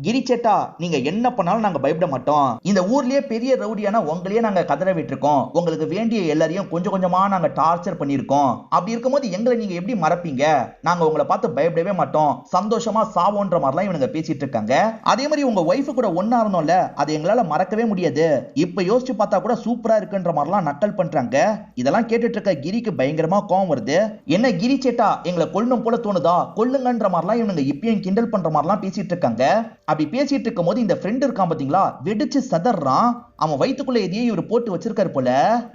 கிரி சேட்டா, நீங்க என்ன பண்ணாலும் நாங்க பயப்பட மாட்டோம். இந்த ஊர்லயே பெரிய ரவுடியான உங்களையே நாங்க கதற விட்டுருக்கோம். உங்களுக்கு வேண்டிய எல்லாரையும் கொஞ்சம் கொஞ்சமா நாங்க டார்ச்சர் பண்ணிருக்கோம். அப்படி இருக்கும்போது எங்களை நீங்க எப்படி மறப்பீங்க? நாங்க உங்களை பார்த்து பயப்படவே மாட்டோம், சந்தோஷமா சாவோன்ற மாதிரிலாம் இவனுங்க பேசிட்டு இருக்காங்க. அதே மாதிரி உங்க ஒய்ஃப் கூட ஒன்னா இருந்தோம்ல, அது எங்களால மறக்கவே முடியாது. இப்ப யோசிச்சு பார்த்தா கூட சூப்பரா இருக்குன்ற மாதிரிலாம் நக்கல் பண்றாங்க. இதெல்லாம் கேட்டுட்டு இருக்க கிரிக்கு பயங்கரமா கோவம் வருது. என்ன கிரி சேட்டா, எங்களை கொல்லணும் போல தோணுதா? கொல்லுங்கன்ற மாதிரிலாம் இவனுங்க இப்பயும் கிண்டல் பண்ற மாதிரிலாம் பேசிட்டு இருக்காங்க. அப்படி பேசிட்டு இருக்கும் போது இந்த ஃப்ரெண்ட் இருக்கான் பாத்தீங்களா, வெடிச்சு சதறான். அவன் வயித்துக்குள்ள எதையே இவர் போட்டு வச்சிருக்காரு போல.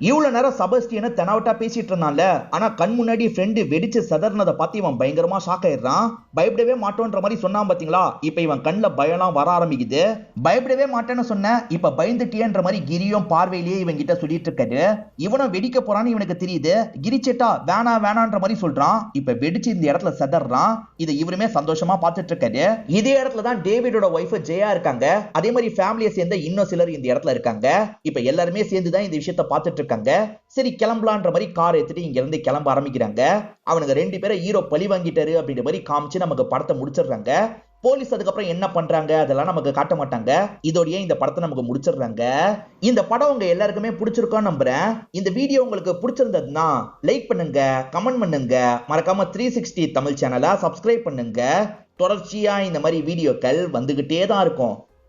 இவ்வளவு நேரம் செபஸ்டியனை தெனாவட்டா பேசிட்டு இருந்தான்ல, ஆனா கண் முன்னாடி ஃப்ரெண்டு வெடிச்சு சதறினதை பார்த்து இவன் பயங்கரமா ஷாக் ஆயிடுறான். பயப்படவே மாட்டோன்ற மாதிரி சொன்னான் பாத்தீங்களா, இப்ப இவன் கண்ணுல பயம்லாம் வர ஆரம்பிக்குது. பயப்படவே மாட்டேன்னு சொன்ன, இப்ப பயந்துட்டியன்ற மாதிரி கிரியும் பார்வையிலேயே இவன் கிட்ட சொல்லிட்டு இருக்காரு. இவனும் வெடிக்க போறான்னு இவனுக்கு தெரியுது. கிரி சேட்டா வேணா வேணான்ற மாதிரி சொல்றான். இப்ப வெடிச்சு இந்த இடத்துல சதறான். இதை இவருமே சந்தோஷமா பார்த்துட்டு இருக்காரு. இதே இடத்துல தான் டேவிடோட ஒய்ஃப் ஜெயா இருக்காங்க. அதே மாதிரி ஃபேமிலியை சேர்ந்த இன்னும் சிலர் இந்த இடத்துல இருக்காங்க. இப்ப எல்லாருமே சேர்ந்து தான் இந்த விஷயத்தை பார்த்துட்டு இருக்காங்க. சரி கிளம்பலான்ற மாதிரி கார் எடுத்துட்டு இங்க இருந்து கிளம்ப ஆரம்பிக்கிறாங்க. அவனுங்க ரெண்டு பேரை ஹீரோ பழி வாங்கிட்டாரு அப்படின்ற மாதிரி காமிச்சு நமக்கு படத்தை முடிச்சிடுறாங்க. போலீஸ் அதுக்கப்புறம் என்ன பண்றாங்க அதெல்லாம் நமக்கு காட்ட மாட்டாங்க. இதோடய இந்த படத்தை நமக்கு முடிச்சிடுறாங்க. இந்த படம் உங்க எல்லாருக்குமே பிடிச்சிருக்கான்னு நம்புறேன். இந்த வீடியோ உங்களுக்கு பிடிச்சிருந்ததுன்னா லைக் பண்ணுங்க, கமெண்ட் பண்ணுங்க, மறக்காம 360 தமிழ் சேனலை சப்ஸ்கிரைப் பண்ணுங்க. தொடர்ச்சியா இந்த மாதிரி வீடியோக்கள் வந்துகிட்டே தான் இருக்கும்.